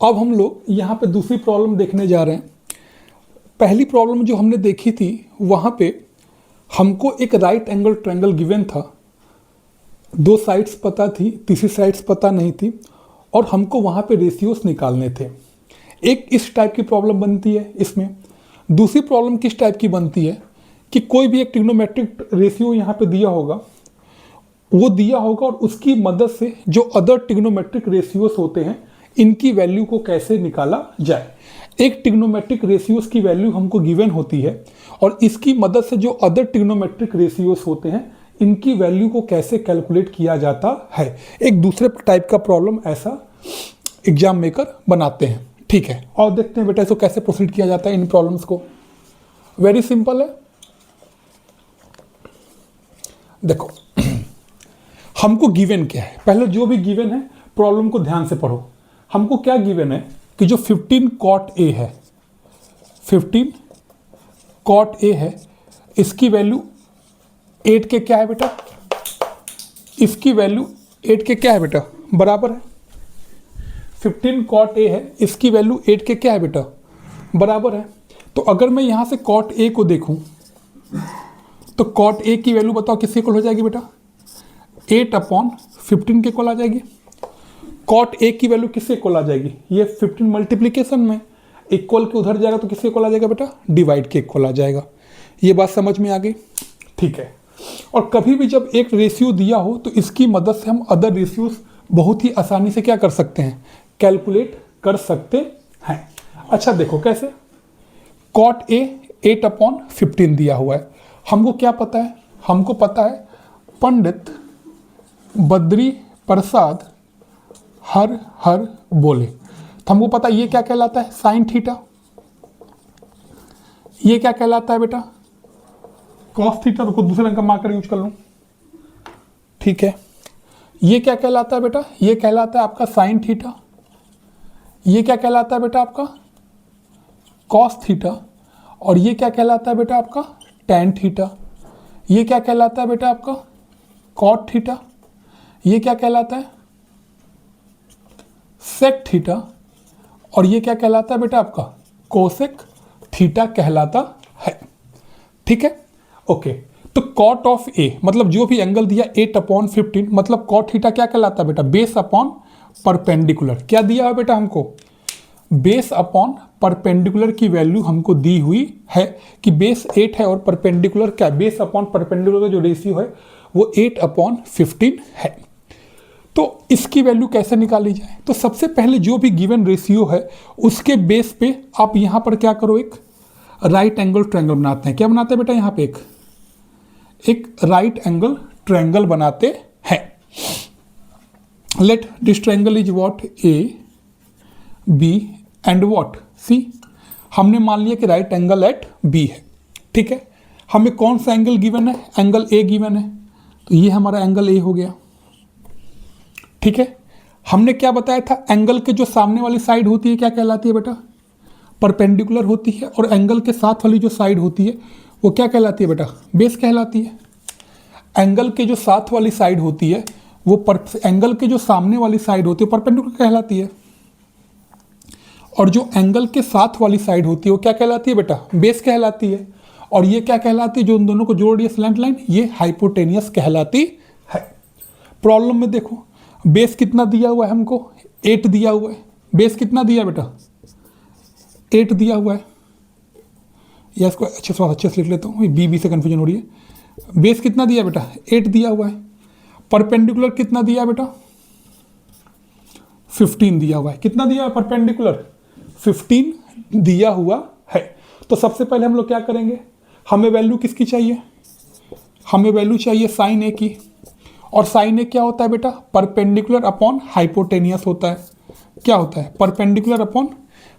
अब हम लोग यहाँ पे दूसरी प्रॉब्लम देखने जा रहे हैं। पहली प्रॉब्लम जो हमने देखी थी वहाँ पे हमको एक राइट एंगल ट्रायंगल गिवन था, दो साइड्स पता थी, तीसरी साइड्स पता नहीं थी और हमको वहाँ पे रेशियोस निकालने थे। एक इस टाइप की प्रॉब्लम बनती है इसमें। दूसरी प्रॉब्लम किस टाइप की बनती है कि कोई भी एक ट्रिग्नोमेट्रिक रेशियो यहाँ पे दिया होगा, वो दिया होगा और उसकी मदद से जो अदर ट्रिग्नोमेट्रिक रेशियोस होते हैं इनकी वैल्यू को कैसे निकाला जाए। एक ट्रिग्नोमेट्रिक रेशियोस की वैल्यू हमको गिवन होती है और इसकी मदद से जो अदर ट्रिग्नोमेट्रिक रेशियोस होते हैं इनकी वैल्यू को कैसे कैलकुलेट किया जाता है। एक दूसरे टाइप का प्रॉब्लम ऐसा एग्जाम मेकर बनाते हैं। ठीक है, और देखते हैं बेटा इसको कैसे प्रोसीड किया जाता है इन प्रॉब्लम्स को। वेरी सिंपल है। देखो हमको गिवन क्या है, पहले जो भी गिवन है प्रॉब्लम को ध्यान से पढ़ो। हमको क्या गिवन है कि जो 15 cot A है, 15 cot A है, इसकी वैल्यू 8 के क्या है बेटा, इसकी वैल्यू 8 के क्या है बेटा, बराबर है। 15 cot A है, इसकी वैल्यू 8 के क्या है बेटा, बराबर है। तो अगर मैं यहाँ से cot A को देखूँ तो cot A की वैल्यू बताओ किसके इक्वल हो जाएगी बेटा, 8/15 के इक्वल आ जाएगी। cot A की वैल्यू किससे इक्वल आ जाएगी, ये 15 मल्टीप्लीकेशन में, इक्वल के उधर जाएगा तो किससे इक्वल आ जाएगा बेटा, डिवाइड के इक्वल आ जाएगा। ये बात समझ में आ गई। ठीक है, और कभी भी जब एक रेशियो दिया हो तो इसकी मदद से हम अदर रेशियोज बहुत ही आसानी से क्या कर सकते हैं, कैलकुलेट कर सकते हैं। अच्छा देखो कैसे, cot A 8/15 दिया हुआ है। हमको क्या पता है, हमको पता है पंडित बद्री प्रसाद हर हर बोले। तो हमको पता है ये क्या कहलाता है, साइन थीटा। ये क्या कहलाता है बेटा, कॉस थीटा। रुको दूसरे रंग का मार्कर यूज कर लूं। ठीक है, ये क्या कहलाता है बेटा, ये कहलाता है आपका साइन थीटा। ये क्या कहलाता है बेटा आपका कॉस थीटा। और ये क्या कहलाता है बेटा आपका टैन थीटा। ये क्या कहलाता है बेटा आपका कॉट थीटा। ये क्या कहलाता है सेक थीटा। और ये क्या कहलाता है बेटा आपका कोसेक थीटा कहलाता है। ठीक है, ओके। तो cot ऑफ ए मतलब जो भी एंगल दिया 8/15, मतलब cot थीटा क्या कहलाता है बेटा, बेस अपॉन परपेंडिकुलर। क्या दिया है बेटा हमको, बेस अपॉन परपेंडिकुलर की वैल्यू हमको दी हुई है कि बेस 8 है और परपेंडिकुलर क्या, बेस अपॉन परपेंडिकुलर का जो रेशियो है वो 8/15 है। तो इसकी वैल्यू कैसे निकाली जाए, तो सबसे पहले जो भी गिवन रेशियो है उसके बेस पे आप यहाँ पर क्या करो, एक राइट एंगल ट्रायंगल बनाते हैं। क्या बनाते हैं बेटा, यहाँ पे एक राइट एंगल ट्रायंगल बनाते हैं। Let this triangle is what, A B and what C. हमने मान लिया कि राइट एंगल एट बी है। ठीक है, हमें कौन सा एंगल गिवन है, एंगल ए गिवन है, तो ये हमारा एंगल ए हो गया। ठीक है, हमने क्या बताया था, एंगल के जो सामने वाली साइड होती है क्या कहलाती है बेटा, परपेंडिकुलर होती है। और एंगल के साथ वाली जो साइड होती है वो क्या कहलाती है बेटा, बेस कहलाती है। एंगल के जो साथ वाली साइड होती है वो एंगल के जो सामने वाली साइड होती है परपेंडिकुलर कहलाती है। और जो एंगल के साथ वाली साइड होती है वो क्या कहलाती है बेटा, बेस कहलाती है। और ये क्या कहलाती है, जो उन दोनों को जोड़ रही है स्लैंट लाइन, ये हाइपोटेनियस कहलाती है। प्रॉब्लम में देखो बेस कितना दिया हुआ है हमको, 8 दिया हुआ है। बेस कितना दिया बेटा, 8 दिया हुआ है। या इसको अच्छे से लिख लेता हूँ, बी से कन्फ्यूजन हो रही है। बेस कितना दिया बेटा, 8 दिया हुआ है। परपेंडिकुलर कितना दिया बेटा, 15 दिया हुआ है। कितना दिया है परपेंडिकुलर, 15 दिया हुआ है। तो सबसे पहले हम लोग क्या करेंगे, हमें वैल्यू किसकी चाहिए, हमें वैल्यू चाहिए साइन ए की। और साइन ए क्या होता है बेटा, परपेंडिकुलर अपॉन हाइपोटेनियस होता है। क्या होता है, परपेंडिकुलर अपॉन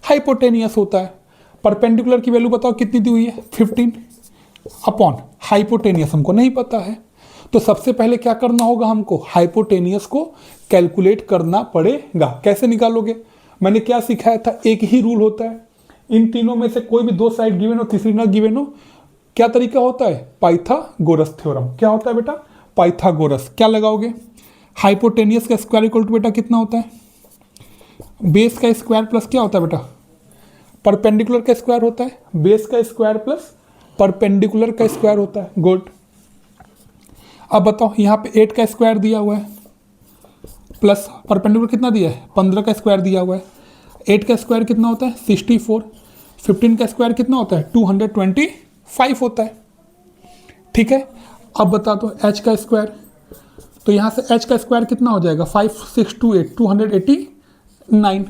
हाइपोटेनियस होता है। परपेंडिकुलर की वैल्यू बताओ कितनी दी हुई है, 15 अपॉन हाइपोटेनियस हमको नहीं पता है। तो सबसे पहले क्या करना होगा, हमको हाइपोटेनियस को कैलकुलेट करना पड़ेगा। कैसे निकालोगे, मैंने क्या सिखाया था, एक ही रूल होता है, इन तीनों में से कोई भी दो साइड गिवन हो तीसरी ना गिवन हो, क्या तरीका होता है, पाइथागोरस थ्योरम। क्या होता है बेटा, पाइथागोरस। क्या लगाओगे, हाइपोटेनियस का स्क्वायर इक्वल टू बेटा कितना होता है, बेस का स्क्वायर प्लस क्या होता है बेटा, परपेंडिकुलर का स्क्वायर होता है। बेस का स्क्वायर प्लस परपेंडिकुलर का स्क्वायर होता है। गुड। अब बताओ यहाँ पे 8 का स्क्वायर दिया हुआ है प्लस परपेंडिकुलर कितना दिया है, 15 का स्क्वायर दिया हुआ है। 8 का स्क्वायर कितना होता है, 64। 15 का स्क्वायर कितना होता है, 225 होता है। ठीक है। अब बता दो h का स्क्वायर, तो यहाँ से h का स्क्वायर कितना हो जाएगा, 5 6 2 8 289।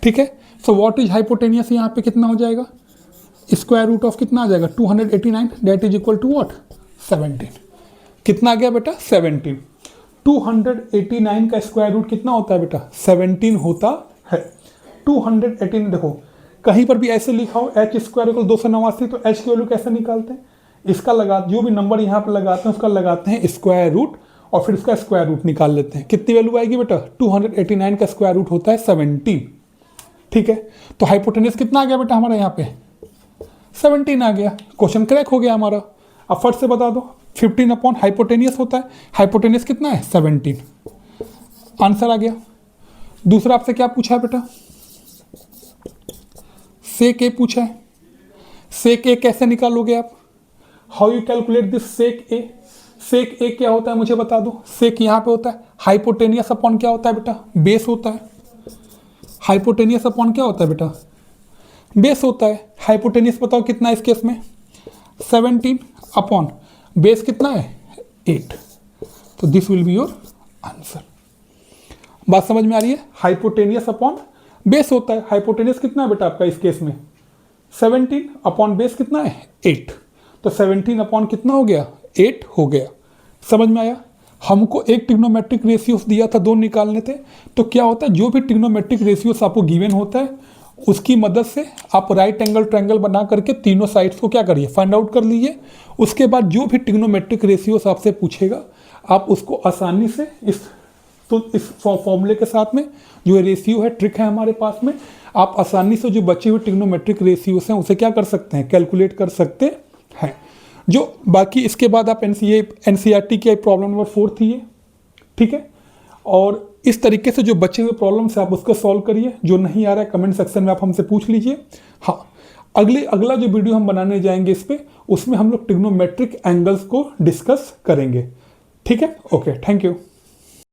ठीक है। सो व्हाट इज हाइपोटेनियस, यहाँ पे कितना हो जाएगा, स्क्वायर रूट ऑफ कितना आ जाएगा, 289, that is equal to what, 17। कितना आ गया बेटा, 17। 289 का स्क्वायर रूट कितना होता है बेटा, 17 होता है। 218, देखो कहीं पर भी ऐसे लिखा हो h स्क्वायर इक्वल 289, तो h की वैल्यू कैसे निकालते हैं, इसका लगा, जो भी नंबर यहाँ पे लगाते हैं उसका लगाते हैं स्क्वायर रूट और फिर इसका स्क्वायर रूट निकाल लेते हैं। कितनी वैल्यू आएगी बेटा, 289 का स्क्वायर रूट होता है 17। ठीक है। तो हाइपोटेनियस कितना आ गया बेटा हमारा यहाँ पे, 17 आ गया। क्वेश्चन क्रैक हो गया हमारा। अब फट से बता दो, 15 अपॉन हाइपोटेनियस होता है, हाइपोटेनियस कितना है, 17। आंसर आ गया। दूसरा आपसे क्या पूछा है बेटा, सेक ए पूछा है। सेक ए कैसे निकालोगे आप, हाउ यू कैलकुलेट दिस सेक ए। सेक ए क्या होता है मुझे बता दो। सेक यहाँ पे होता है हाइपोटेनियस अपॉन क्या होता है बेटा, बेस होता है। हाइपोटेनियस अपॉन क्या होता है बेटा, बेस होता है। हाइपोटेनियस बताओ कितना है इस केस में, 17 अपॉन बेस कितना है, 8। तो this will be your answer. बात समझ में आ रही है, हाइपोटेनियस अपॉन बेस होता है। हाइपोटेनियस कितना है बेटा आपका इस केस में, 17 अपॉन बेस कितना है, 8। तो 17 अपॉन कितना हो गया, 8 हो गया। समझ में आया। हमको एक ट्रिग्नोमेट्रिक रेशियोस दिया था, 2 निकालने थे। तो क्या होता है, जो भी ट्रिग्नोमेट्रिक रेशियोस आपको गिवन होता है उसकी मदद से आप राइट एंगल ट्रायंगल बना करके तीनों साइड्स को क्या करिए, फाइंड आउट कर लीजिए। उसके बाद जो भी ट्रिग्नोमेट्रिक रेशियोस आपसे पूछेगा आप उसको आसानी से इस फॉर्मूले के साथ में, जो रेशियो है, ट्रिक है हमारे पास में, आप आसानी से जो बचे हुए ट्रिग्नोमेट्रिक रेशियोस हैं उसे क्या कर सकते हैं, कैलकुलेट कर सकते हैं। जो बाकी इसके बाद आप एनसीईआरटी की प्रॉब्लम नंबर 4 थी ये। ठीक है। और इस तरीके से जो बचे हुए प्रॉब्लम्स है आप उसको सॉल्व करिए। जो नहीं आ रहा है कमेंट सेक्शन में आप हमसे पूछ लीजिए। हाँ, अगला जो वीडियो हम बनाने जाएंगे इस पे, उसमें हम लोग ट्रिग्नोमेट्रिक एंगल्स को डिस्कस करेंगे। ठीक है। Okay, thank you.